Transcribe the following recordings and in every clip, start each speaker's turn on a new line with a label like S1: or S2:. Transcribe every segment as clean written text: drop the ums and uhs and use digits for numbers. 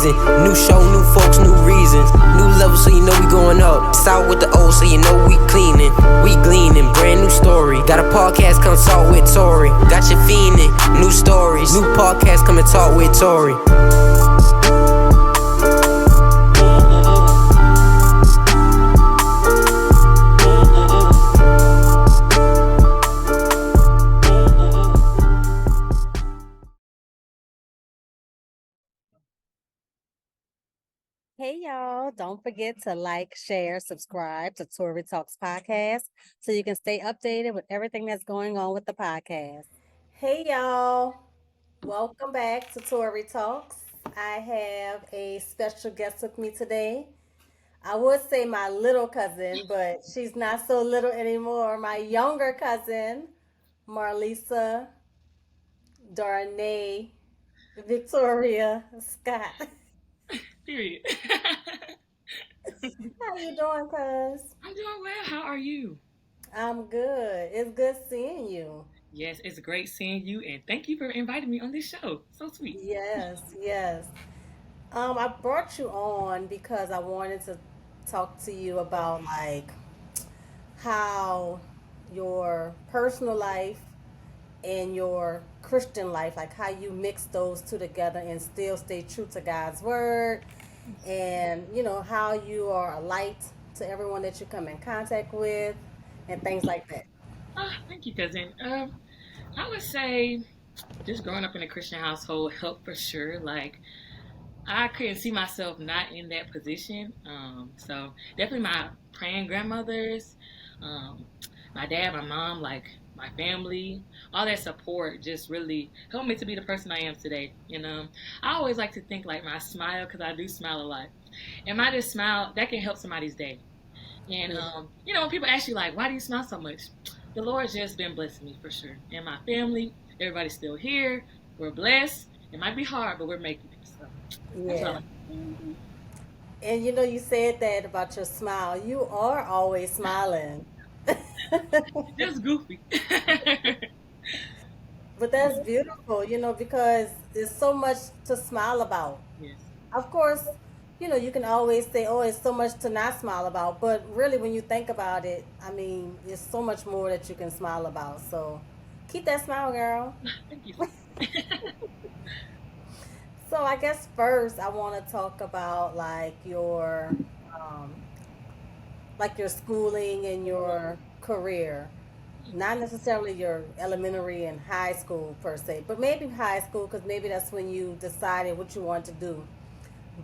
S1: season. New show, new folks, new reasons. New level, so you know we going up. South with the old, so you know we cleaning. We gleaning, brand new story. Got a podcast, come talk with Tori. Got you fiending, new stories. New podcast, come and talk with Tori.
S2: Hey y'all, don't forget to like, share, subscribe to Tori Talks podcast so you can stay updated with everything that's going on with the podcast. Hey y'all, welcome back to Tori Talks. I have a special guest with me today. I would say my little cousin, but she's not so little anymore. My younger cousin, Marlisa Darnay Victoria Scott.
S3: Period.
S2: How you doing, cuz?
S3: I'm doing well. How are you?
S2: I'm good. It's good seeing you.
S3: Yes, it's great seeing you, and thank you for inviting me on this show. So sweet.
S2: Yes, yes. I brought you on because I wanted to talk to you about like how your personal life and your Christian life, like how you mix those two together and still stay true to God's word, and how you are a light to everyone that you come in contact with, and things like that.
S3: Thank you, cousin. I would say just growing up in a Christian household helped for sure. Like I couldn't see myself not in that position. So definitely my praying grandmothers, um, my dad, my mom, like my family, all that support just really helped me to be the person I am today. I always like to think like my smile, because I do smile a lot, and my just smile that can help somebody's day. And
S2: Yeah.
S3: when people ask you like, why do you smile so much? The Lord's just been blessing me for sure, and my family, everybody's still here. We're blessed. It might be hard, but we're making it. So that's what I
S2: Yeah.
S3: like.
S2: And you said that about your smile. You are always smiling.
S3: Just goofy.
S2: But that's beautiful, because there's so much to smile about.
S3: Yes.
S2: Of course, you can always say, oh, it's so much to not smile about. But really, when you think about it, I mean, there's so much more that you can smile about. So keep that smile, girl.
S3: Thank you.
S2: So I guess first I want to talk about um, like your schooling and your career. Not necessarily your elementary and high school per se, but maybe high school because maybe that's when you decided what you want to do.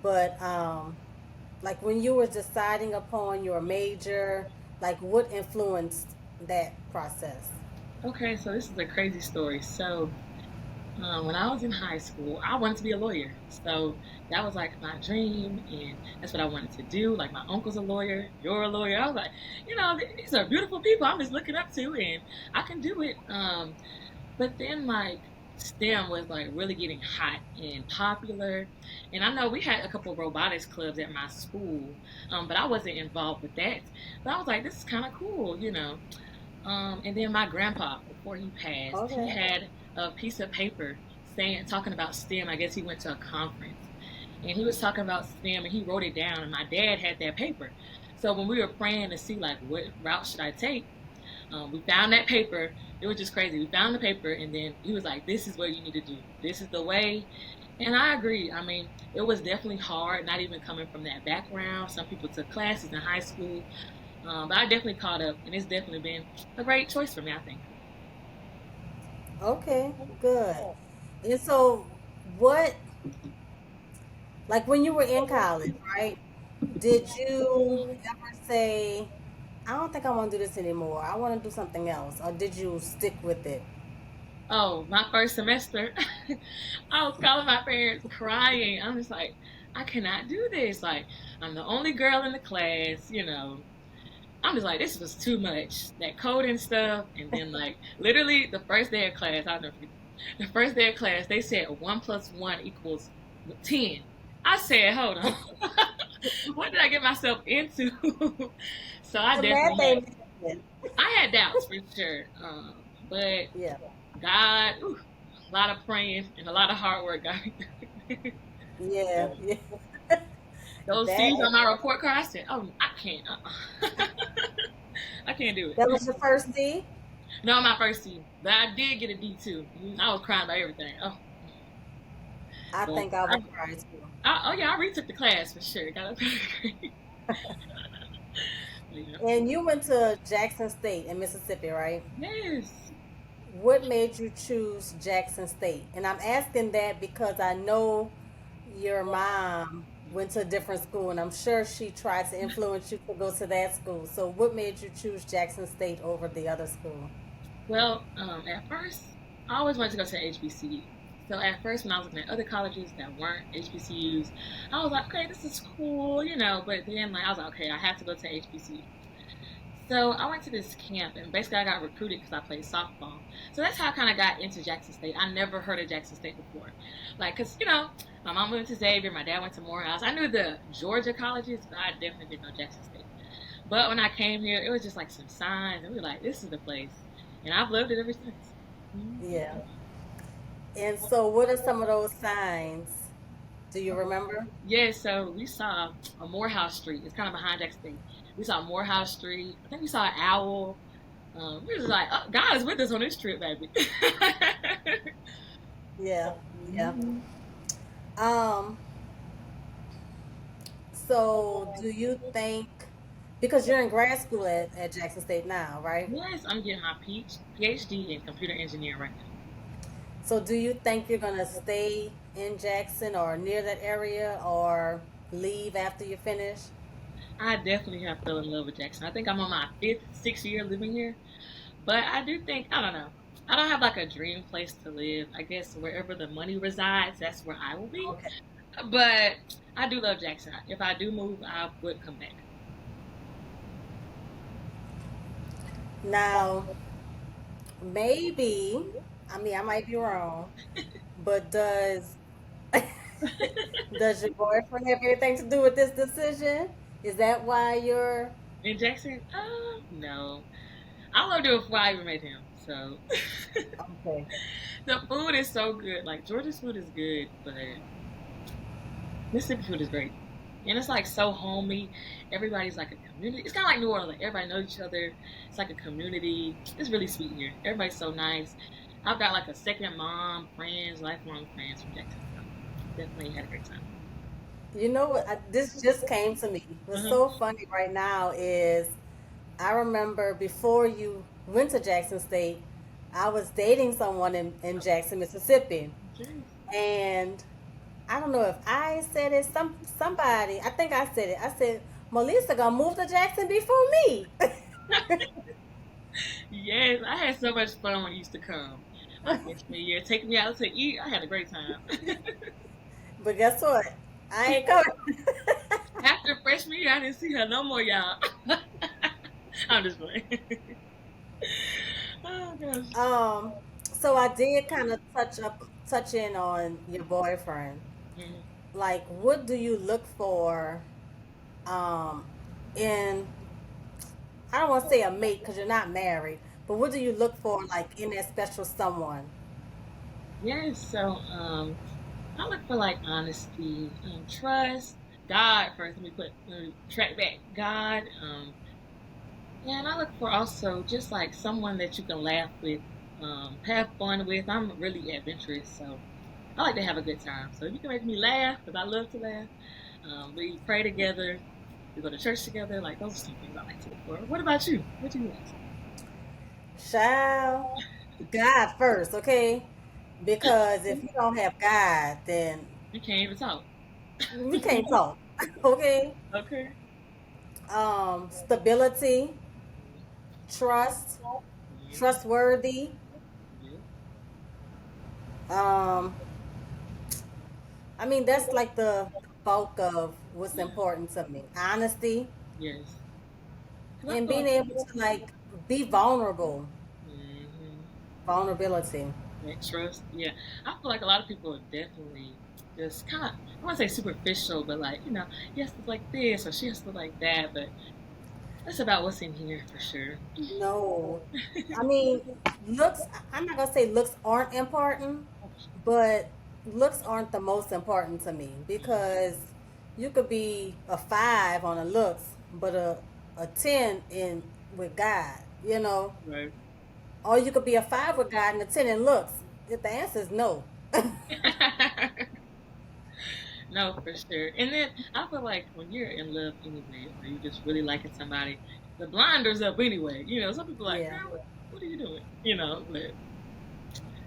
S2: But like when you were deciding upon your major, like what influenced that process?
S3: Okay, so this is a crazy story. So when I was in high school, I wanted to be a lawyer. So that was like my dream, and that's what I wanted to do. Like my uncle's a lawyer, you're a lawyer. I was like, these are beautiful people I'm just looking up to, and I can do it. But then like STEM was like really getting hot and popular, and I know we had a couple of robotics clubs at my school, but I wasn't involved with that. But I was like, this is kind of cool. And then my grandpa, before he passed, he
S2: Okay.
S3: had a piece of paper talking about STEM. I guess he went to a conference and he was talking about STEM and he wrote it down. And my dad had that paper. So when we were praying to see like what route should I take, we found that paper. It was just crazy. We found the paper and then he was like, "This is what you need to do. This is the way." And I agree. I mean, it was definitely hard, not even coming from that background. Some people took classes in high school, but I definitely caught up, and it's definitely been a great choice for me, I think.
S2: Okay, good. And so what, like when you were in college, right? Did you ever say, I don't think I want to do this anymore. I want to do something else. Or did you stick with it?
S3: Oh, my first semester, I was calling my parents crying. I'm just like, I cannot do this. Like, I'm the only girl in the class. I'm just like, this was too much. That coding stuff. And then, like, literally the first day of class, I'll never forget. The first day of class, they said 1 plus 1 equals 10. I said, hold on. What did I get myself into? So I
S2: The
S3: definitely
S2: math
S3: had,
S2: ain't mathing.
S3: I had doubts for sure. But
S2: Yeah.
S3: God, a lot of praying and a lot of hard work got me through it.
S2: Yeah,
S3: So
S2: yeah.
S3: those
S2: That
S3: C's on my report card, I said, "Oh, I can't. I can't do
S2: that
S3: it."
S2: was your first D?
S3: No, my first C, but I did get a D too. I was crying about everything. Oh,
S2: I
S3: but
S2: think I would cry too.
S3: oh yeah, I retook the class for sure. Got a better grade. But, yeah.
S2: And you went to Jackson State in Mississippi, right?
S3: Yes.
S2: What made you choose Jackson State? And I'm asking that because I know your mom went to a different school, and I'm sure she tried to influence you to go to that school. So, what made you choose Jackson State over the other school?
S3: Well, at first, I always wanted to go to HBCU. So at first, when I was looking at other colleges that weren't HBCUs, I was like, okay, this is cool, you know. But then, like, I was like, okay, I have to go to HBCU. So I went to this camp, and basically, I got recruited because I played softball. So that's how I kind of got into Jackson State. I never heard of Jackson State before, like, cause my mom went to Xavier, my dad went to Morehouse. I knew the Georgia colleges, but I definitely didn't know Jackson State. But when I came here, it was just like some signs, and we were like, this is the place, and I've loved it ever since.
S2: Yeah. And so, what are some of those signs? Do you remember?
S3: Yeah, so we saw a Morehouse Street. It's kind of behind Jackson State. We saw Morehouse Street. I think we saw an owl. We was like, oh, God is with us on this trip, baby.
S2: Yeah, yeah.
S3: Mhm.
S2: Um, so do you think, because you're in grad school at Jackson State now, right?
S3: Yes, I'm getting my PhD in computer engineering right now.
S2: So do you think you're gonna stay in Jackson or near that area or leave after you finish?
S3: I definitely have fell in love with Jackson. I think I'm on my fifth, sixth year living here. But I do think, I don't know. I don't have like a dream place to live. I guess wherever the money resides, that's where I will be.
S2: Okay.
S3: But I do love Jackson. If I do move, I would come back.
S2: Now, maybe, I mean, I might be wrong, but does your boyfriend have anything to do with this decision? Is that why you're
S3: In Jackson? No. I loved it before I even met him. So
S2: okay?
S3: the food is so good. Like Georgia's food is good, but Mississippi food is great. And it's like so homey. Everybody's like a community. It's kind of like New Orleans. Like everybody knows each other. It's like a community. It's really sweet here. Everybody's so nice. I've got like a second mom, friends, lifelong friends from Jackson. So definitely had a great time.
S2: You know what? This just came to me. What's
S3: Uh-huh.
S2: so funny right now is I remember before you went to Jackson State, I was dating someone in Jackson, Mississippi,
S3: Okay.
S2: and I don't know if I said it. Somebody, I think I said it. I said, Marlisa gonna move to Jackson before me.
S3: Yes, I had so much fun when you used to come. My freshman year, taking me out to eat. I had a great time.
S2: But guess what? I ain't coming.
S3: After freshman year, I didn't see her no more, y'all. I'm just playing. Oh gosh.
S2: um, so I did kind of touch in on your boyfriend.
S3: Mhm.
S2: Like, what do you look for um, in I don't want to say a mate because you're not married, but what do you look for like in that special someone?
S3: Yes, so I look for like honesty, trust, God first. Let me track back God. And I look for also just like someone that you can laugh with, have fun with. I'm really adventurous, so I like to have a good time. So if you can make me laugh, because I love to laugh, we pray together, we go to church together. Like those are some things I like to look for. What about you? What do you like?
S2: Child, God first, okay? Because if you don't have God, then
S3: You can't even talk.
S2: we can't talk, okay?
S3: Okay.
S2: Stability, trust,
S3: Yeah.
S2: trustworthy.
S3: Yeah.
S2: Um, I mean that's like the bulk of what's
S3: Yeah.
S2: important to me. Honesty
S3: Yes. Because I
S2: and
S3: feel
S2: being
S3: like,
S2: able to like be vulnerable.
S3: hmm
S2: Vulnerability.
S3: that trust. Yeah. I feel like a lot of people are definitely just kind of, I want to say superficial, but like, he has to look like this or she has to look like that. But that's about what's in here for sure.
S2: No. I mean, looks, I'm not going to say looks aren't important, but looks aren't the most important to me because you could be a 5 on a looks, but a 10 in with God, you know,
S3: Right.
S2: or you could be a 5 with God and a 10 in looks. If the answer is no.
S3: No, for sure. And then I feel like when you're in love anyway, or you just really liking somebody, the blinders up anyway. You know, some people are like,
S2: Yeah,
S3: girl, what are you doing? You know, but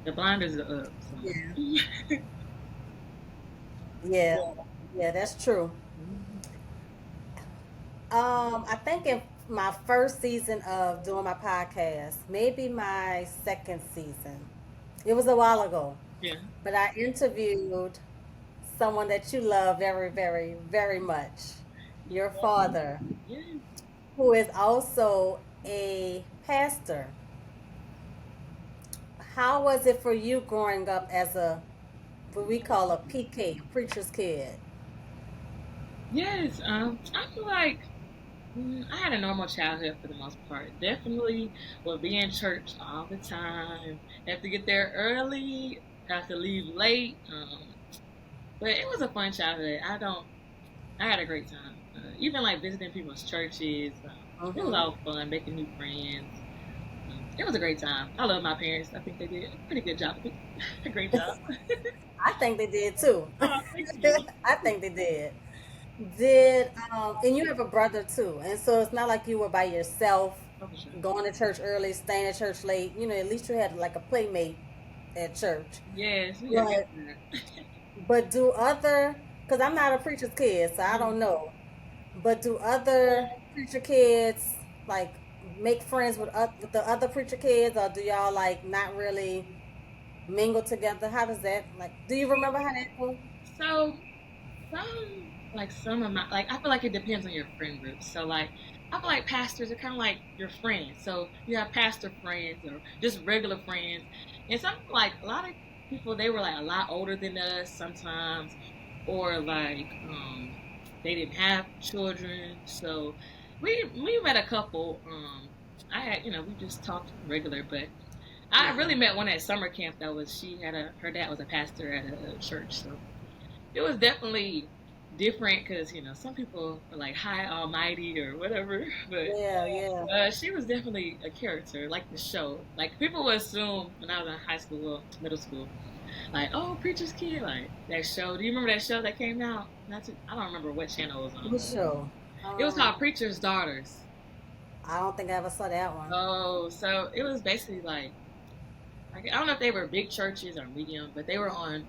S3: the blinders are up. So.
S2: yeah, yeah, yeah. That's true.
S3: Mhm.
S2: I think in my first season of doing my podcast, maybe my second season, it was a while ago,
S3: Yeah.
S2: but I interviewed someone that you love very, very, very much, your father,
S3: Yeah.
S2: who is also a pastor. How was it for you growing up as a what we call a PK, preacher's kid?
S3: Yes. I feel like I had a normal childhood for the most part. Definitely would be in church all the time. Have to get there early. Have to leave late. But it was a fun childhood. I had a great time. Even like visiting people's churches. It was
S2: Mm-hmm.
S3: all fun, making new friends. It was a great time. I love my parents. I think they did a pretty good job. A great job.
S2: I think they did too.
S3: Oh, thank you.
S2: I think they did. Did and you have a brother too, and so it's not like you were by yourself,
S3: Oh, for sure.
S2: going to church early, staying at church late. You know, at least you had like a playmate at church.
S3: Yes, we had a good
S2: But
S3: time.
S2: do other? Because I'm not a preacher's kid, so I don't know. But do other preacher kids like make friends with the other preacher kids, or do y'all like not really mingle together? How does that like? Do you remember how that goes?
S3: So some of my I feel like it depends on your friend group. So like I feel like pastors are kind of like your friends. So you have pastor friends or just regular friends, and some like a lot of people they were like a lot older than us sometimes, or like they didn't have children. So we met a couple. I had we just talked regular, but I
S2: Yeah.
S3: really met one at summer camp that was she had a her dad was a pastor at a church. So it was definitely different because some people are like high almighty or whatever, but
S2: Yeah, yeah.
S3: she was definitely a character, like the show. Like people would assume when I was in high school, well, middle school, like oh preacher's kid, like that show. Do you remember that show that came out? I don't remember what channel it was on.
S2: What show?
S3: It was
S2: Um,
S3: called Preacher's Daughters.
S2: I don't think I ever saw that one.
S3: Oh, so it was basically like I don't know if they were big churches or medium, but they were on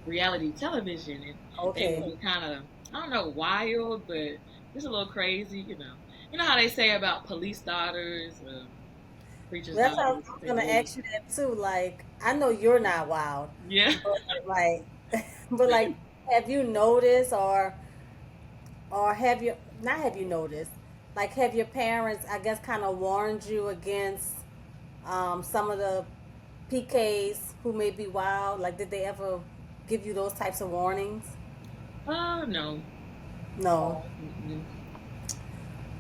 S3: reality television, and they
S2: Okay.
S3: would be kind of I don't know wild, but just a little crazy, you know. You know how they say about police daughters, preachers'
S2: That's how I
S3: daughters.
S2: was
S3: They
S2: gonna
S3: really,
S2: ask you that too. Like, I know you're not wild,
S3: yeah.
S2: but like, but like, have you noticed, or have you not? Have you noticed? Like, have your parents, I guess, kind of warned you against some of the PKs who may be wild? Like, did they ever give you those types of warnings?
S3: Oh no.
S2: No.
S3: Mm-mm.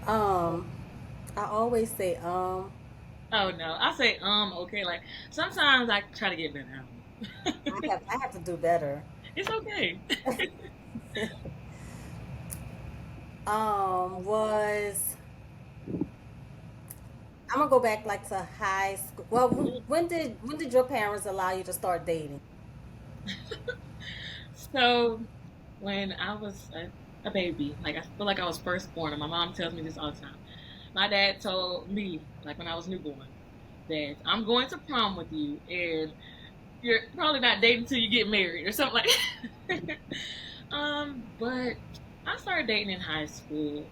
S2: Um, I always say
S3: Oh no. I say okay. Like sometimes I try to get better. I don't know.
S2: I have to do better.
S3: It's okay.
S2: Was I'm gonna go back like to high school. Well, when did your parents allow you to start dating?
S3: So when I was a baby, like I feel like I was first born, and my mom tells me this all the time. My dad told me, like when I was newborn, that I'm going to prom with you, and you're probably not dating until you get married or something like that. But I started dating in high school.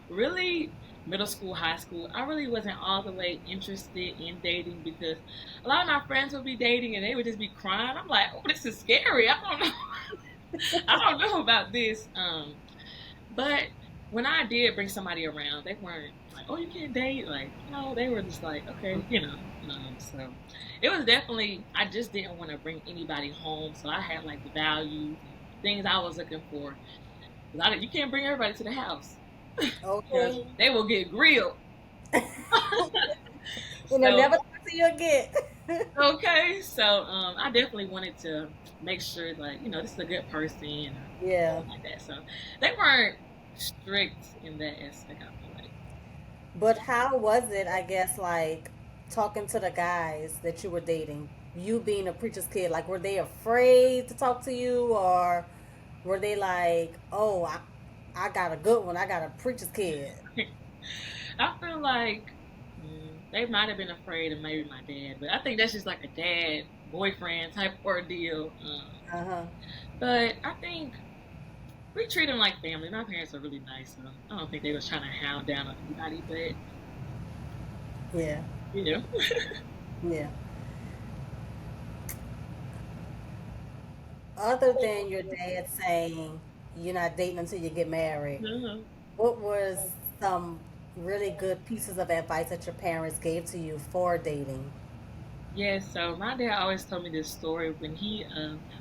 S3: Really, middle school, high school, I really wasn't all the way interested in dating because a lot of my friends would be dating and they would just be crying. I'm like, oh, this is scary. I don't know. I don't know about this. But when I did bring somebody around, they weren't like, "Oh, you can't date." Like, no, they were just like, "Okay, you know." So it was definitely. I just didn't want to bring anybody home, so I had like the values, things I was looking for. 'Cause you can't bring everybody to the house because
S2: Okay,
S3: they will get grilled.
S2: and they'll
S3: So
S2: never talk to you again.
S3: okay, so I definitely wanted to make sure like this is a good person or
S2: Yeah.
S3: something like that. So they weren't strict in that aspect. I feel like.
S2: But how was it, I guess, like talking to the guys that you were dating? You being a preacher's kid, like were they afraid to talk to you, or were they like, "Oh, I got a good one. I got a preacher's kid."
S3: I feel like they might have been afraid of maybe my dad, but I think that's just like a dad boyfriend type ordeal.
S2: Uh huh.
S3: But I think we treat them like family. My parents are really nice, so I don't think they was trying to hound down on anybody. But
S2: Yeah.
S3: you know,
S2: Yeah. Other than your dad saying you're not dating until you get married,
S3: uh-huh.
S2: what was some really good pieces of advice that your parents gave to you for dating?
S3: Yeah. So my dad always told me this story when he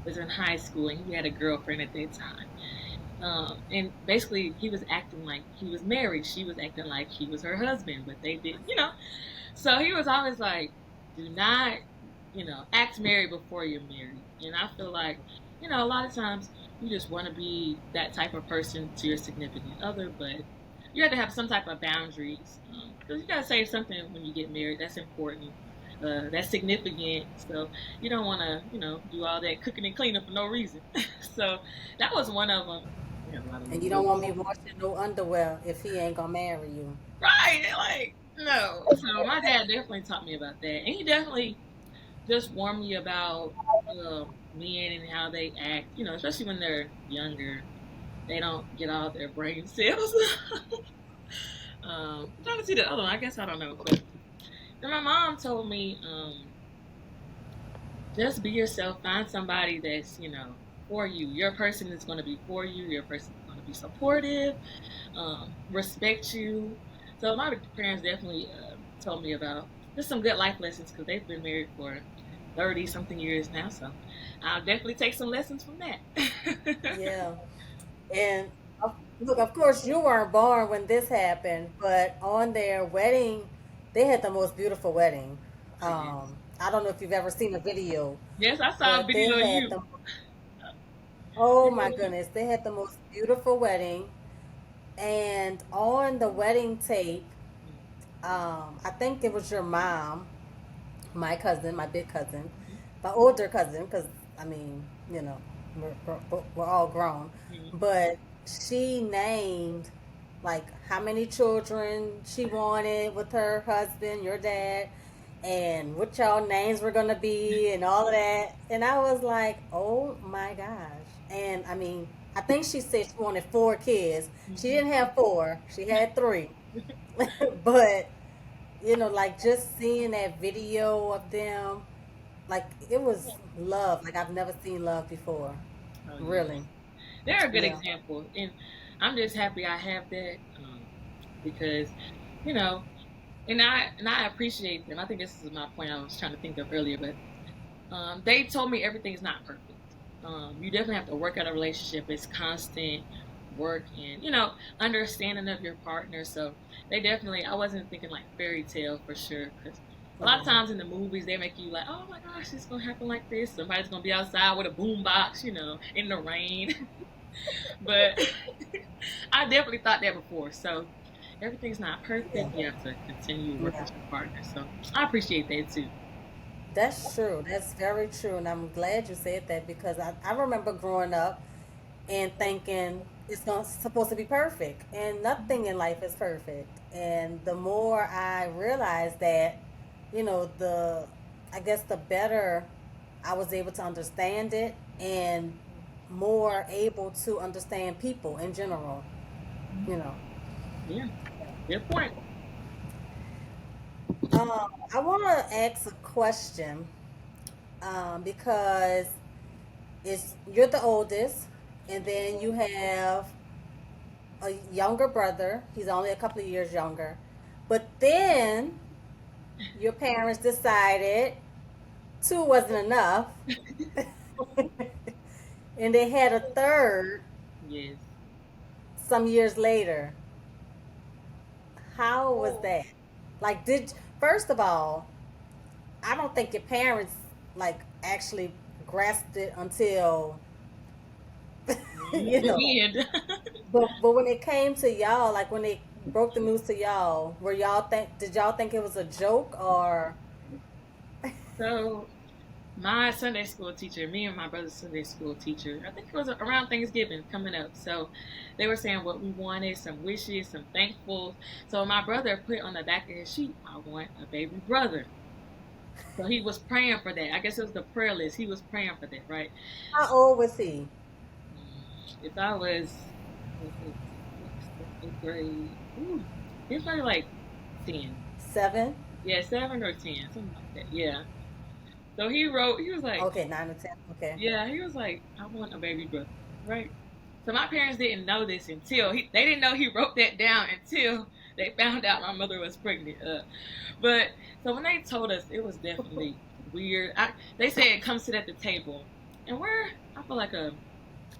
S3: was in high school and he had a girlfriend at that time. And basically, he was acting like he was married. She was acting like he was her husband, but they didn't. So he was always like, do not, act married before you're married. And I feel like, a lot of times you just want to be that type of person to your significant other, but you have to have some type of boundaries. Because you got to say something when you get married. That's important. That's significant. So you don't want to, do all that cooking and cleaning for no reason. So that was one of them. We had a lot of
S2: And
S3: little
S2: you don't
S3: movies.
S2: want me washing no underwear if he ain't gonna marry you.
S3: Right. Like, no. So my dad definitely taught me about that. And he definitely just warned me about men and how they act, especially when they're younger. They don't get all their brain cells. I'm trying to see the other one. I guess I don't know. But then my mom told me, just be yourself. Find somebody that's, for you. Your person is going to be for you. Your person is going to be supportive, respect you. So my parents definitely told me about just some good life lessons because they've been married for 30 something years now. So I'll definitely take some lessons from that.
S2: Yeah. And look, of course, you weren't born when this happened, but on their wedding, they had the most beautiful wedding.
S3: Oh, yes.
S2: I don't know if you've ever seen a video,
S3: Yes, I saw a
S2: but they
S3: video of
S2: had
S3: you.
S2: the, oh my goodness, they had the most beautiful wedding. And on the wedding tape, I think it was your mom, my cousin, my big cousin, my older cousin, because I mean, we're all grown, but she named like how many children she wanted with her husband, your dad, and what y'all names were gonna be, and all of that. And I was like, oh my gosh. And I mean, I think she said she wanted 4 kids. She didn't have 4, she had 3. But like just seeing that video of them, like it was love. Like I've never seen love before.
S3: Oh yes,
S2: Really.
S3: they're a good
S2: Yeah.
S3: example, and I'm just happy I have that because you know, and I appreciate them. I think this is my point I was trying to think of earlier, but they told me everything's not perfect. You definitely have to work out a relationship. It's constant work and understanding of your partner. So they definitely. I wasn't thinking like fairy tale for sure because a lot of
S2: Hmm.
S3: times in the movies they make you like, oh my gosh, it's gonna happen like this. Somebody's gonna be outside with a boom box, in the rain. But I definitely thought that before. So everything's not
S2: Yeah.
S3: perfect. You have to continue to work
S2: Yeah.
S3: with your partner. So I appreciate that too.
S2: That's true. That's very true. And I'm glad you said that because I remember growing up and thinking supposed to be perfect. And nothing in life is perfect. And the more I realized that, the I guess the better I was able to understand it and more able to understand people in general, you know.
S3: Yeah, good point.
S2: I want to ask a question because you're the oldest, and then you have a younger brother. He's only a couple of years younger, but then your parents decided 2 wasn't enough, and they had a third
S3: Yes.
S2: some years later. How was that? Like, first of all, I don't think your parents like actually grasped it until you know.
S3: The end.
S2: But when it came to y'all, like when they broke the news to y'all, were y'all think did y'all think it was a joke or
S3: So my Sunday school teacher, me and my brother's Sunday school teacher, I think it was around Thanksgiving coming up. So they were saying what we wanted, some wishes, some thankfuls. So my brother put on the back of his sheet, I want a baby brother. So he was praying for that. I guess it was the prayer list. He was praying for that, right?
S2: how old was he?
S3: If I was it sixth, seventh grade, ooh, he was probably like 10.
S2: 7?
S3: Yeah, 7 or 10, something like that. Yeah. So he wrote, he was like,
S2: Okay, 9 or 10. Okay.
S3: yeah, he was like, I want a baby brother, right? So my parents didn't know this until they didn't know he wrote that down until they found out my mother was pregnant. But so when they told us, it was definitely weird. They said come sit at the table, and I feel like a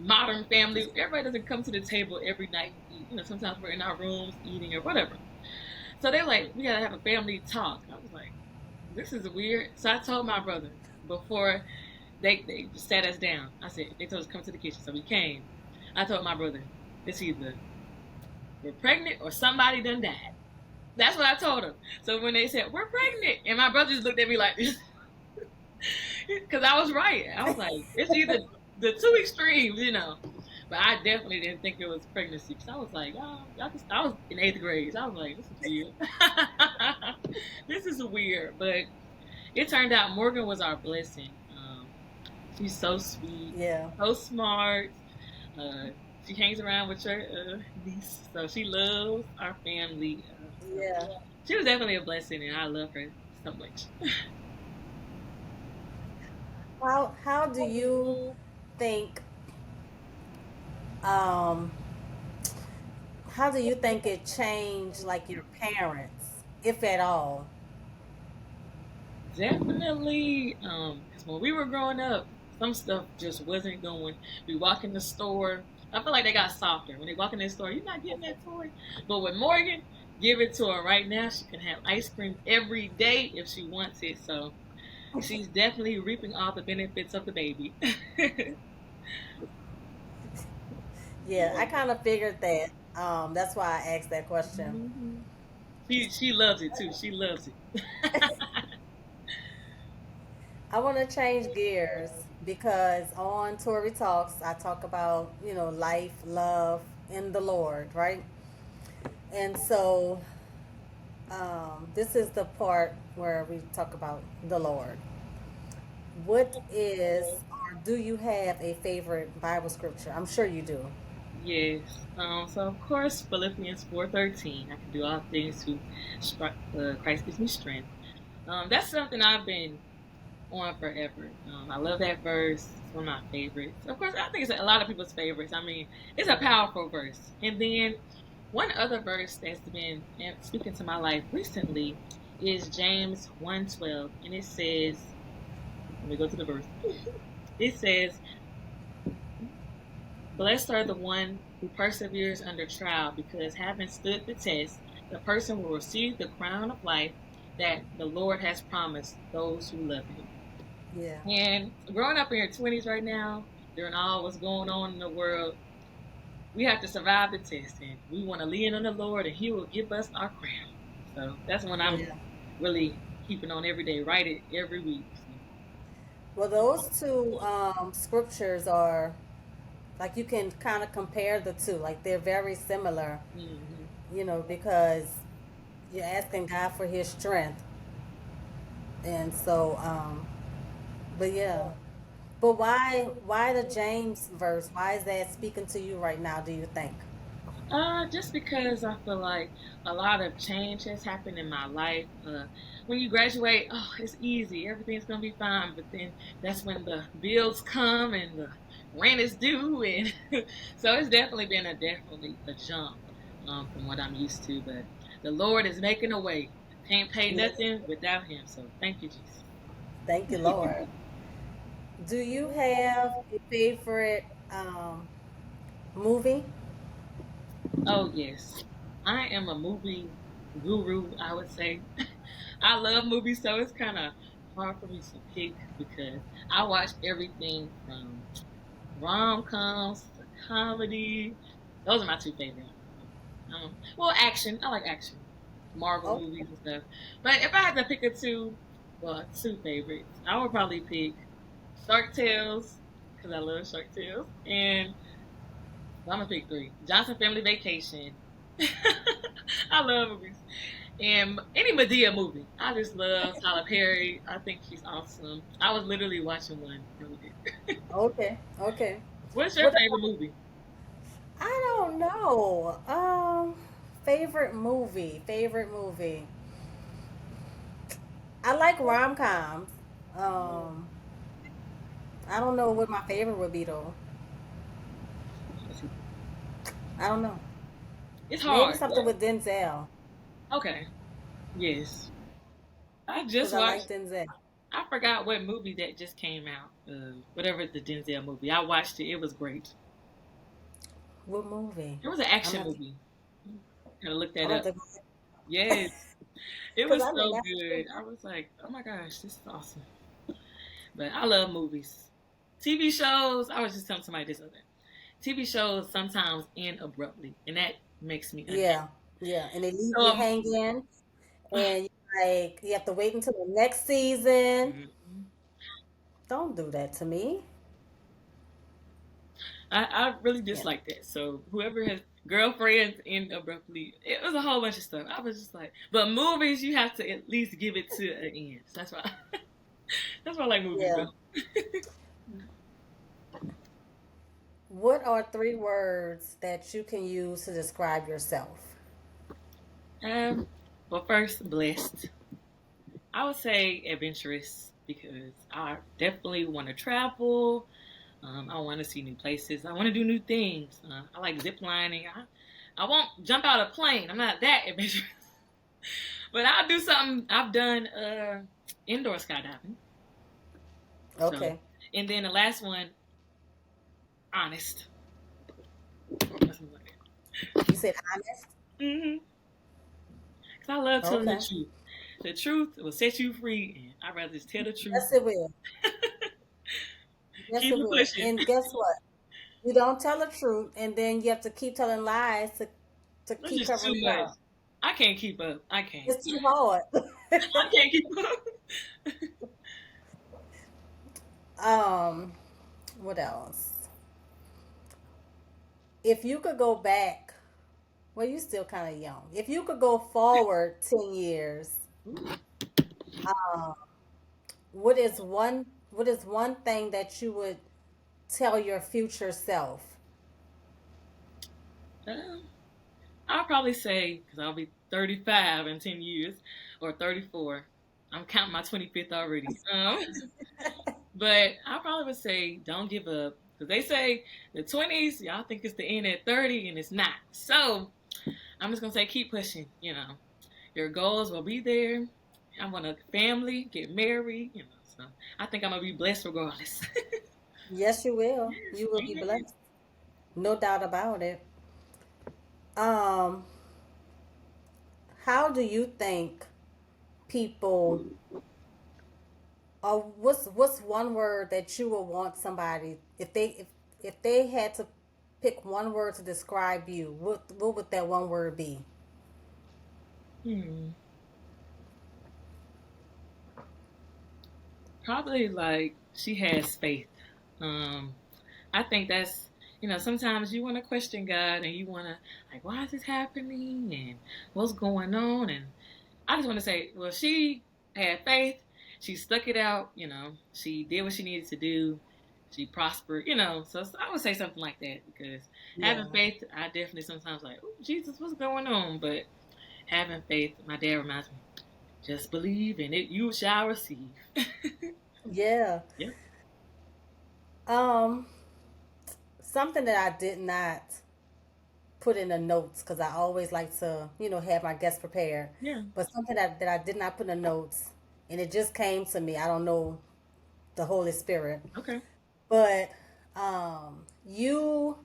S3: modern family. Everybody doesn't come to the table every night and eat. Sometimes we're in our rooms eating or whatever. So they're like, we gotta have a family talk. I was like, this is weird. So I told my brother before they sat us down. I said, they told us to come to the kitchen. So we came. I told my brother, it's either we're pregnant or somebody done died. That's what I told him. So when they said, we're pregnant, and my brother just looked at me like this. Because I was right. I was like, it's either the two extremes. But I definitely didn't think it was pregnancy. Because I was like, I was in 8th grade. So I was like, this is weird. This is weird. But it turned out Morgan was our blessing. She's so sweet,
S2: Yeah.
S3: so smart. She hangs around with her niece, so she loves our family.
S2: Yeah.
S3: She was definitely a blessing, and I love her so much.
S2: How do you think um how do you think it changed like your parents, if at all?
S3: Definitely, because when we were growing up, some stuff just wasn't going. We walk in the store. I feel like they got softer. When they walk in the store, you're not getting that toy. But with Morgan, give it to her right now. She can have ice cream every day if she wants it. So she's definitely reaping all the benefits of the baby.
S2: Yeah, I kind of figured that. That's why I asked that question.
S3: Mhm. She loves it too. She loves it.
S2: I want to change gears because on Tori Talks, I talk about, life, love, in the Lord, right? And so this is the part where we talk about the Lord. What is, or do you have a favorite Bible scripture? I'm sure you do.
S3: Yes. So of course Philippians 4:13. I can do all things through Christ gives me strength. That's something I've been on forever. I love that verse. It's one of my favorites. Of course, I think it's a lot of people's favorites. I mean, it's a powerful verse. And then one other verse that's been speaking to my life recently is James 1:12, and it says, let me go to the verse. It says, blessed are the one who perseveres under trial, because having stood the test, the person will receive the crown of life that the Lord has promised those who love him.
S2: Yeah.
S3: And growing up in your 20s right now, during all what's going on in the world, we have to survive the test, and we want to lean on the Lord, and He will give us our crown. So that's when I'm
S2: Yeah.
S3: really keeping on every day, write it every week.
S2: Well, those two scriptures are like you can kind of compare the two. Like they're very similar,
S3: Hmm.
S2: because you're asking God for His strength, and so, but yeah. But why the James verse? Why is that speaking to you right now? Do you think?
S3: Just because I feel like a lot of change has happened in my life. When you graduate, oh, it's easy. Everything's gonna be fine. But then that's when the bills come and the rent is due, and so it's definitely a jump from what I'm used to. But the Lord is making a way. Can't pay
S2: Yeah.
S3: nothing without Him. So thank you,
S2: Thank you,
S3: Jesus.
S2: Lord. Do you have a favorite movie?
S3: Oh yes, I am a movie guru. I would say I love movies, so it's kind of hard for me to pick because I watch everything from rom-coms to comedy. Those are my two favorite. Well, action. I like action, Marvel
S2: Oh,
S3: movies and stuff. But if I had to pick a two, well, two favorites, I would probably pick Shark Tales because I love Shark Tales, and well, I'm gonna pick three: Johnson Family Vacation. I love movies, and any Medea movie. I just love Tyler Perry. I think she's awesome. I was literally watching one the other day.
S2: okay, okay.
S3: What's your
S2: What
S3: favorite movie?
S2: I don't know. Favorite movie. Favorite movie. I like rom coms. Um, I don't know what my favorite would be though. I don't know.
S3: It's
S2: Maybe
S3: hard.
S2: something with Denzel
S3: Okay. Yes. I
S2: because
S3: just
S2: I like
S3: watched.
S2: Denzel.
S3: I forgot what movie that just came out. Whatever the Denzel movie. I watched it. It was great.
S2: What movie?
S3: It was an
S2: I'm
S3: action
S2: not.
S3: movie. Gotta look that
S2: I'm
S3: up.
S2: not
S3: Yes, it
S2: because
S3: was
S2: I know
S3: so
S2: that's
S3: good. I was like, oh my gosh, this is awesome. But I love movies. TV shows. I was just telling somebody this other day. TV shows sometimes end abruptly, and that makes me uneasy.
S2: yeah, yeah, and they leave
S3: So
S2: you hanging, and like you have to wait until the next season.
S3: mhm.
S2: Don't do that to me.
S3: I really
S2: Yeah,
S3: dislike that. So whoever has girlfriends end abruptly, it was a whole bunch of stuff. I was just like, but movies, you have to at least give it to an end. So that's why. That's why I like movies
S2: yeah.
S3: though.
S2: What are three words that you can use to describe yourself?
S3: Um, well, first, blessed. I would say adventurous because I definitely want to travel. I want to see new places. I want to do new things. I like zip lining. I won't jump out a plane. I'm not that adventurous, but I'll do something. I've done indoor skydiving. So,
S2: Okay,
S3: and then the last one, honest. That's what
S2: you said honest.
S3: mm-hmm. Cause I love telling the
S2: Okay,
S3: truth. The truth will set you free, and I'd rather just tell the truth.
S2: yes it will. Yes
S3: Keep
S2: it
S3: it
S2: will.
S3: pushing.
S2: And guess what? You don't tell the truth, and then you have to keep telling lies to
S3: That's
S2: keep
S3: just too
S2: covering it
S3: much.
S2: up.
S3: I can't keep up. I can't.
S2: It's too hard.
S3: I can't keep up.
S2: um, what else? If you could go back, well, you're still kind of young. If you could go forward 10 years, what is one thing that you would tell your future self?
S3: Um, I'll probably say because I'll be 35 in 10 years or 34. I'm counting my 25th already. But I probably would say don't give up because they say the 20s y'all think it's the end at 30 and it's not. So I'm just gonna say keep pushing. Your goals will be there. I want a family, get married. So I think I'm gonna be blessed regardless.
S2: Yes, you will.
S3: Yes,
S2: You will be
S3: amen.
S2: blessed. No doubt about it. Um, how do you think people or what's one word that you would want somebody if they had to pick one word to describe you, what would that one word be?
S3: Hmm. Probably like she has faith. Um, I think that's sometimes you want to question God and you want to like why is this happening and what's going on and I just want to say well she had faith, she stuck it out, she did what she needed to do, she prospered, so I would say something like that because having
S2: Yeah.
S3: faith I definitely sometimes like oh Jesus what's going on but having faith my dad reminds me just believe and it you shall receive.
S2: Yeah.
S3: Yep.
S2: Um, something that I did not put in the notes because I always like to, have my guests prepared.
S3: Yeah.
S2: But something that I did not put in the notes and it just came to me. I don't know the Holy Spirit.
S3: Okay.
S2: But you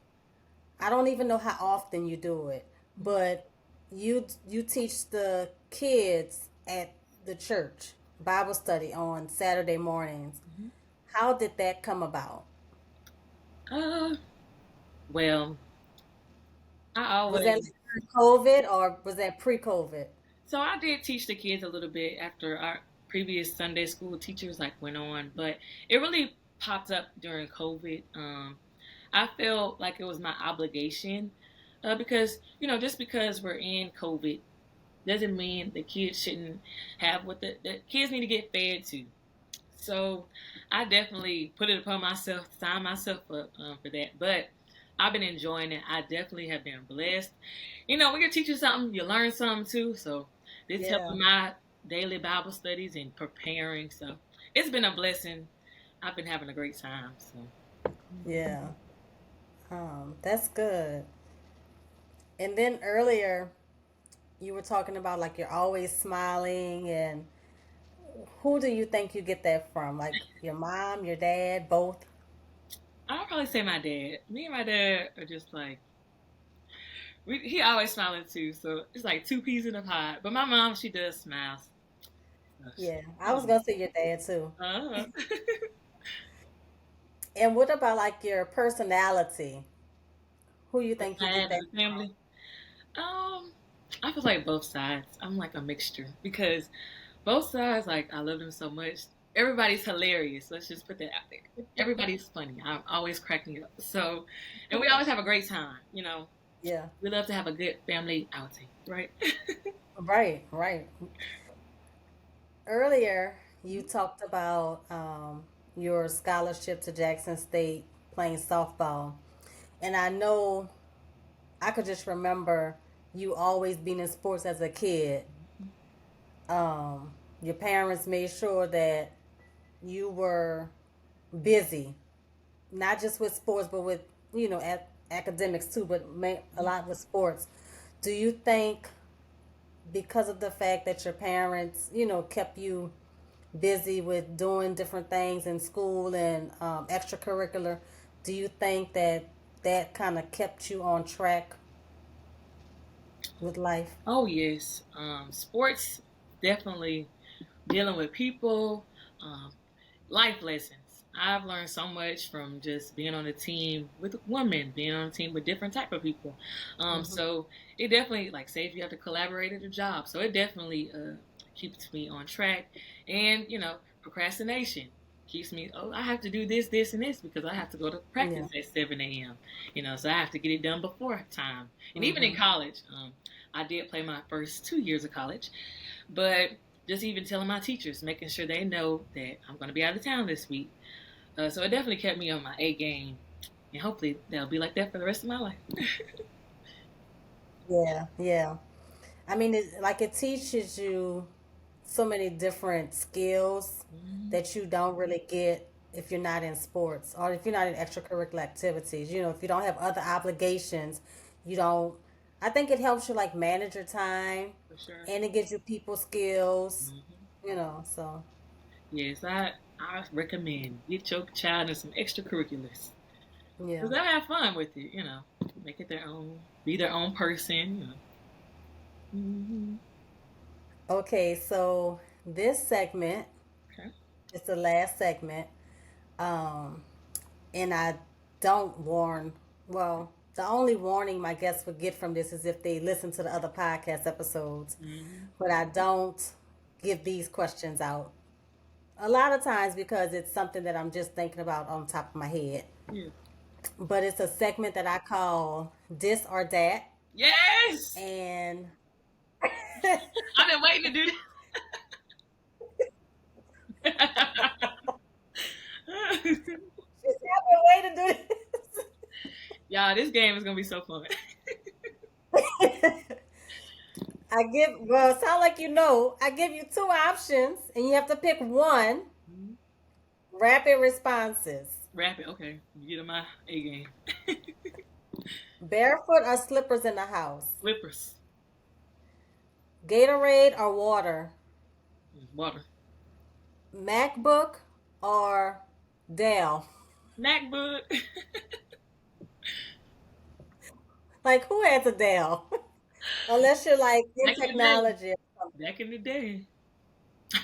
S2: I don't even know how often you do it, but you teach the kids at the church. Bible study on Saturday mornings.
S3: Mhm.
S2: How did that come about?
S3: Uh, well, I
S2: Was that
S3: always
S2: like during COVID or was that pre-COVID?
S3: so I did teach the kids a little bit after our previous Sunday school teachers like went on, but it really popped up during COVID. I felt like it was my obligation because just because we're in COVID doesn't mean the kids shouldn't have what the kids need to get fed to. So I definitely put it upon myself to sign myself up for that. But I've been enjoying it. I definitely have been blessed. When you're teaching something, you learn something too. So this is
S2: Yeah,
S3: helping my daily Bible studies and preparing. So it's been a blessing. I've been having a great time. So
S2: yeah. That's good. And then earlier you were talking about like you're always smiling, and who do you think you get that from? Like your mom, your dad, both?
S3: I'll probably say my dad. Me and my dad are just like he always smiling too. So it's like two peas in a pod. But my mom, she does smile. So
S2: Yeah, I was
S3: she,
S2: gonna say your dad too.
S3: uh,
S2: And what about like your personality? Who you
S3: the
S2: think you get
S3: side of
S2: that
S3: the family. Um, I feel like both sides. I'm like a mixture because both sides, like I love them so much. Everybody's hilarious. Let's just put that out there. Everybody's funny. I'm always cracking up. So, and we always have a great time.
S2: Yeah,
S3: We love to have a good family outing, right?
S2: right, right. Earlier, you talked about your scholarship to Jackson State playing softball. And I know I could just remember you always being in sports as a kid. Your parents made sure that you were busy, not just with sports, but with, academics too, but a lot with sports. Do you think because of the fact that your parents, kept you busy with doing different things in school and extracurricular, do you think that that kind of kept you on track with life?
S3: Oh yes, sports definitely dealing with people, um, life lessons. I've learned so much from just being on a team with women, being on a team with different type of people.
S2: Hmm.
S3: So it definitely, like, say if you have to collaborate at a job, so it definitely keeps me on track. And procrastination keeps me. Oh, I have to do this, this, and this because I have to go to
S2: Yeah.
S3: practice at 7 a.m. So I have to get it done before time. And even in
S2: Hmm.
S3: college, I did play my first 2 years of college, but just even telling my teachers, making sure they know that I'm going to be out of town this week. So it definitely kept me on my A game, and hopefully that'll be like that for the rest of my life.
S2: Yeah, yeah. I mean, it teaches you so many different skills
S3: Mhm.
S2: that you don't really get if you're not in sports or if you're not in extracurricular activities. If you don't have other obligations, you don't. I think it helps you like manage your time,
S3: For sure.
S2: and it gives you people skills.
S3: Hmm.
S2: So
S3: Yes, I recommend get your child in some extracurriculars
S2: yeah.
S3: because they'll have fun with it. Make it their own, be their own person. Hmm.
S2: Okay, so this segment
S3: Okay.
S2: is the last segment. Um, and I don't warn. Well, the only warning my guests would get from this is if they listen to the other podcast episodes.
S3: Hmm.
S2: But I don't give these questions out a lot of times because it's something that I'm just thinking about on top of my head.
S3: Yeah.
S2: But it's a segment that I call This or That.
S3: Yes,
S2: And
S3: I've been waiting to do that.
S2: she said, I've been waiting to do
S3: Y'all, this game is gonna be so fun.
S2: this. Well, it sound like I give you two options and you have to pick one.
S3: Mhm.
S2: Rapid responses.
S3: Rap it, okay. You get in my A game.
S2: Barefoot or slippers in the house?
S3: Flippers,
S2: Gatorade or water?
S3: water,
S2: MacBook or Dell?
S3: MacBook.
S2: Like, who has a Dell? Unless you're like in
S3: Back in the day.
S2: technology or something.
S3: Back in the day.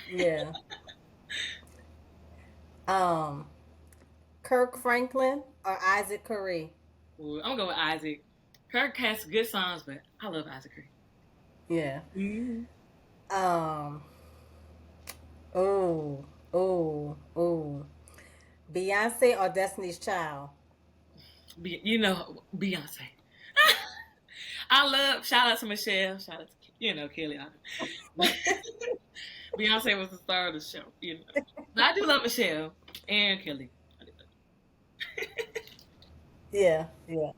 S2: Yeah. Um, Kirk Franklin or Isaac Curry?
S3: Ooh, I'm gonna go with Isaac. Kirk has good songs, but I love Isaac Curry.
S2: Yeah.
S3: Mm-hmm.
S2: Um, oh, oh. Beyonce or Destiny's Child?
S3: Beyonce. I love. Shout out to Michelle. Shout out to Kelly. Beyonce was the star of the show. But I do love Michelle and Kelly.
S2: Yeah, yeah.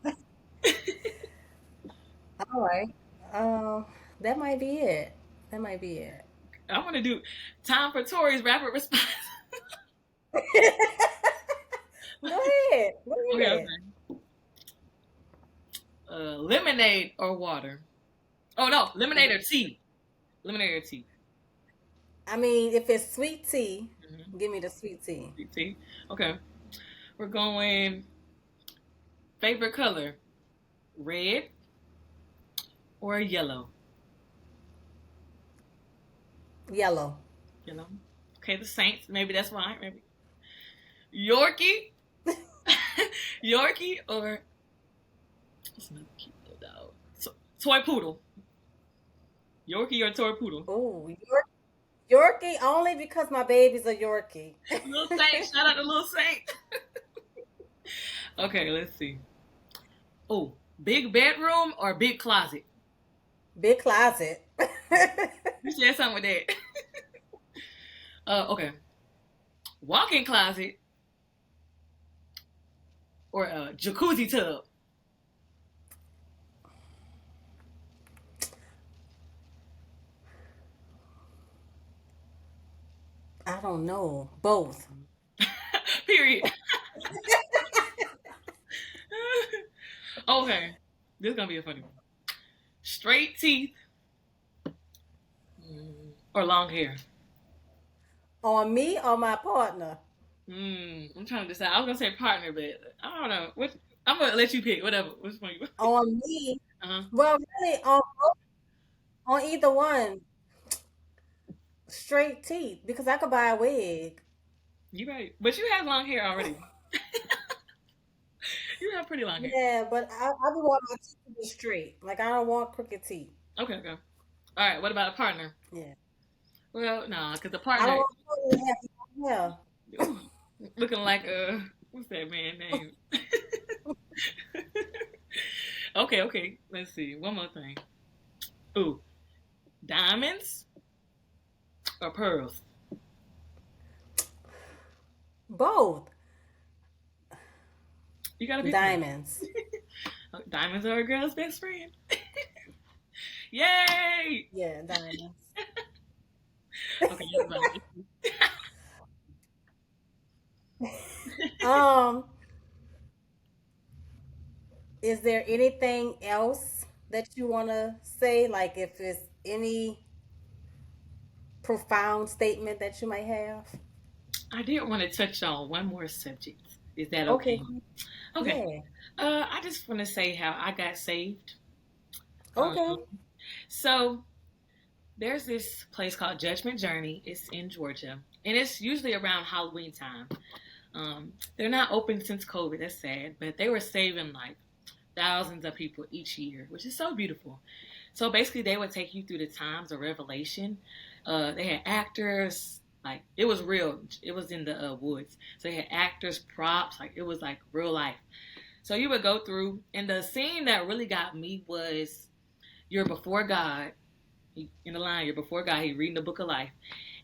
S2: All right. Um, that might be it. That might be it.
S3: I want to do time for Tori's rapid response.
S2: Go ahead. Go
S3: Okay,
S2: ahead.
S3: okay. Lemonade or water? Oh no, lemonade or tea. Lemonade or tea.
S2: I mean, if it's sweet tea,
S3: Mm-hmm.
S2: give me the sweet tea.
S3: Tea. Okay, we're going favorite color: red or yellow.
S2: Yellow.
S3: Yellow. Okay, the Saints. Maybe that's why. Maybe Yorkie. Yorkie or what's another cute little dog? Toy poodle. Yorkie or toy poodle.
S2: Oh, Yorkie only because my baby's a Yorkie.
S3: Little Saint. Shout out to Little Saint. Okay, let's see. Oh, big bedroom or big closet?
S2: Big closet.
S3: You said something with that. Okay. Walk-in closet or a jacuzzi tub?
S2: I don't know. Both.
S3: Period. Okay. This is gonna be a funny one. Straight teeth or long hair?
S2: On me or my partner?
S3: I'm trying to decide. I was gonna say partner, but I don't know. I'm gonna let you pick. Whatever. Which one you?
S2: On me.
S3: Uh huh.
S2: Well, really, on either one, straight teeth because I could buy a wig.
S3: You right, but you have long hair already. You have pretty long hair.
S2: Yeah, but I be want my teeth to be straight. Like I don't want crooked teeth.
S3: Okay, okay. All right. What about a partner?
S2: Yeah,
S3: Well, no, because the
S2: I don't
S3: partner
S2: want to have long hair.
S3: ooh, looking like what's that man name? Okay, okay. Let's see. One more thing. Ooh, diamonds or pearls?
S2: Both
S3: You gotta pick one.
S2: diamonds.
S3: Diamonds are a girl's best friend. Yay!
S2: Yeah, diamonds.
S3: Okay, everybody.
S2: Um, is there anything else that you want to say? Like if it's any profound statement that you might have?
S3: I did want to touch on one more subject. Is that okay?
S2: Okay.
S3: Okay.
S2: Yeah.
S3: I just want to say how I got saved. Um,
S2: Okay.
S3: so there's this place called Judgment Journey. It's in Georgia, and it's usually around Halloween time. They're not open since COVID. That's sad, but they were saving like thousands of people each year, which is so beautiful. So basically, they would take you through the times of Revelation. They had actors, like it was real. It was in the woods, so they had actors, props, like it was like real life. So you would go through, and the scene that really got me was you're before God. In the line, you're before God. He reading the book of life,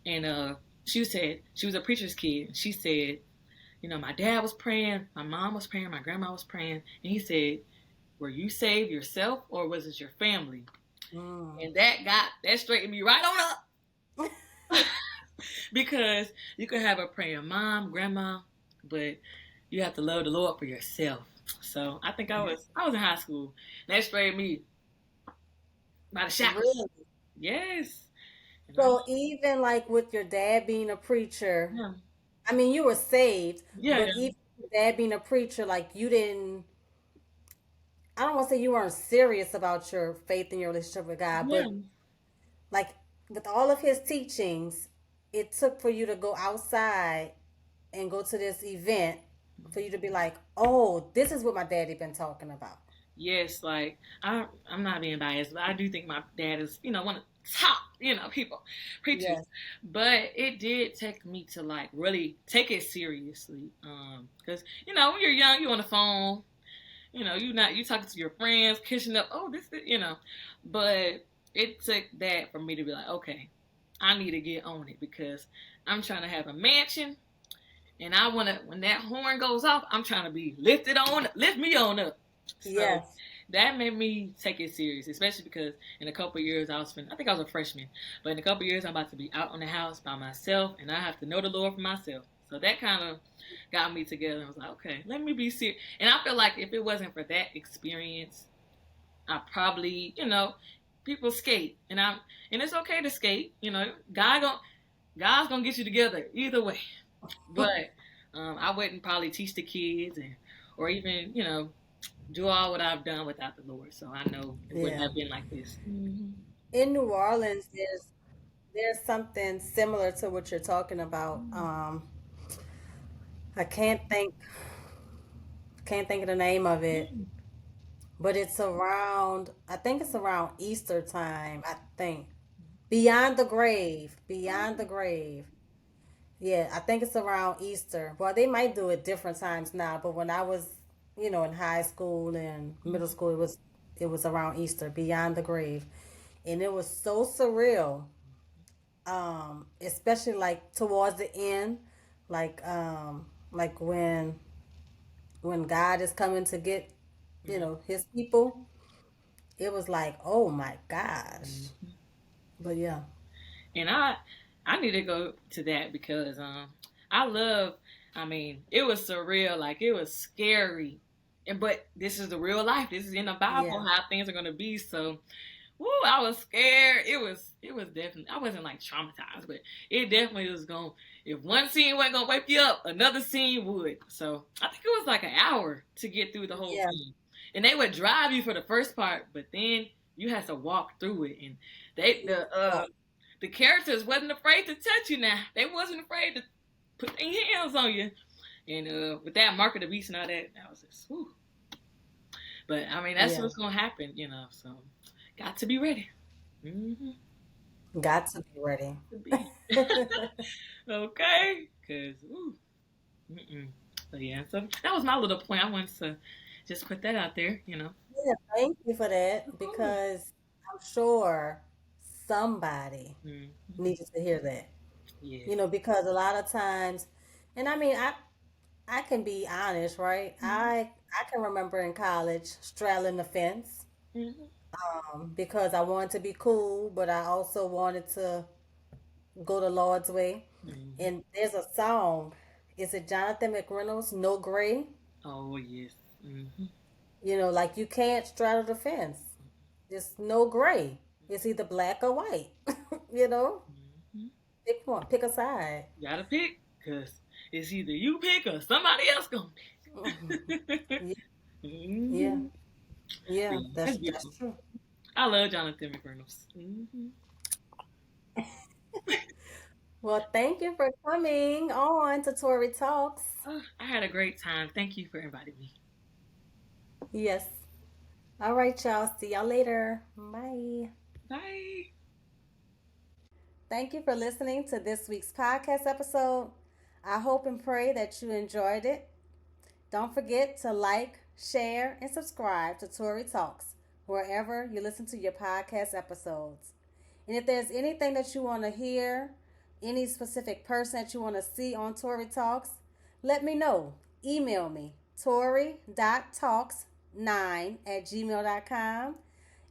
S3: and she said she was a preacher's kid. She said, my dad was praying, my mom was praying, my grandma was praying, and he said, were you saved yourself or was it your family?
S2: Mm.
S3: And that straightened me right on up. Because you can have a praying mom, grandma, but you have to love the Lord for yourself. So I think I was in high school. And that straightened me by the shackles.
S2: Really?
S3: Yes.
S2: So even like with your dad being a preacher,
S3: Yeah.
S2: I mean you were saved,
S3: Yeah.
S2: but
S3: Yeah.
S2: even your dad being a preacher, like you didn't I don't want to say you weren't serious about your faith and your relationship with God,
S3: Yeah.
S2: but like with all of his teachings, it took for you to go outside and go to this event for you to be like, oh, this is what my daddy been talking about.
S3: Yes, like I'm not being biased, but I do think my dad is, one of the top, people preachers.
S2: Yes.
S3: But it did take me to like really take it seriously, because when you're young, you're on the phone, you talking to your friends, catching up. Oh, but it took that for me to be like, okay, I need to get on it because I'm trying to have a mansion. And I want to, when that horn goes off, I'm trying to be lift me on up. So
S2: Yes.
S3: that made me take it serious, especially because in a couple of years I think I was a freshman, but in a couple of years I'm about to be out on the house by myself, and I have to know the Lord for myself. So that kind of got me together. I was like, okay, let me be serious. And I feel like if it wasn't for that experience, I probably, people skate, and it's okay to skate. God's gonna get you together either way. But I wouldn't probably teach the kids or even do all what I've done without the Lord. So I know it wouldn't
S2: Yeah.
S3: have been like this. Mm-hmm.
S2: In New Orleans, there's something similar to what you're talking about. I can't think of the name of it, but it's around. I think it's around Easter time. I think Beyond the Grave. Beyond the Grave. Yeah, I think it's around Easter. Well, they might do it different times now, but when I was, in high school and middle school, it was around Easter, Beyond the Grave, and it was so surreal. Especially like towards the end, like when God is coming to get, his people. It was like, oh my gosh.
S3: Mm-hmm.
S2: But yeah,
S3: And I need to go to that because I love. I mean, it was surreal. Like it was scary, but this is the real life. This is in the Bible
S2: yeah,
S3: how things are gonna be. So woo, I was scared. It was definitely. I wasn't like traumatized, but it definitely was going. If one scene wasn't gonna wake you up, another scene would. So I think it was like an hour to get through the whole
S2: yeah,
S3: scene, and they would drive you for the first part, but then you had to walk through it, and they the characters wasn't afraid to touch you. Now they wasn't afraid to put their hands on you, and with that mark of the beast and all that, that was just whew. But I mean, that's
S2: yeah.
S3: what's gonna happen, So got to be ready. Mm-hmm.
S2: Got to be ready.
S3: To be okay, cause ooh, mm-mm. So yeah, so that was my little point. I wanted to just put that out there.
S2: Yeah, thank you for that
S3: Ooh.
S2: because I'm sure somebody
S3: Mm-hmm.
S2: needed to hear that.
S3: Yes.
S2: Because a lot of times, and I mean, I can be honest, right? I can remember in college straddling the fence,
S3: Mm-hmm.
S2: because I wanted to be cool, but I also wanted to go the Lord's way.
S3: Mm-hmm.
S2: And there's a song. Is it Jonathan McReynolds? No Gray.
S3: Oh yes. Mm-hmm.
S2: Like you can't straddle the fence. There's no gray. It's either black or white. you know,
S3: Mm-hmm.
S2: pick one, pick a side.
S3: You gotta pick, cause it's either you pick or somebody else gonna pick.
S2: Yeah, yeah,
S3: Mm-hmm.
S2: yeah.
S3: Yeah,
S2: That's
S3: that's
S2: that's
S3: beautiful.
S2: true.
S3: I love Jonathan McReynolds. Mm-hmm.
S2: Well, thank you for coming on to Tori Talks.
S3: I had a great time. Thank you for inviting me.
S2: Yes. All right, y'all. See y'all later. Bye.
S3: Bye.
S2: Thank you for listening to this week's podcast episode. I hope and pray that you enjoyed it. Don't forget to like, share, and subscribe to Tori Talks wherever you listen to your podcast episodes. And if there's anything that you want to hear, any specific person that you want to see on Tori Talks, let me know. Email me, tori.talks9@gmail.com,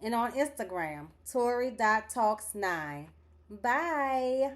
S2: and on Instagram, tori.talks9. Bye.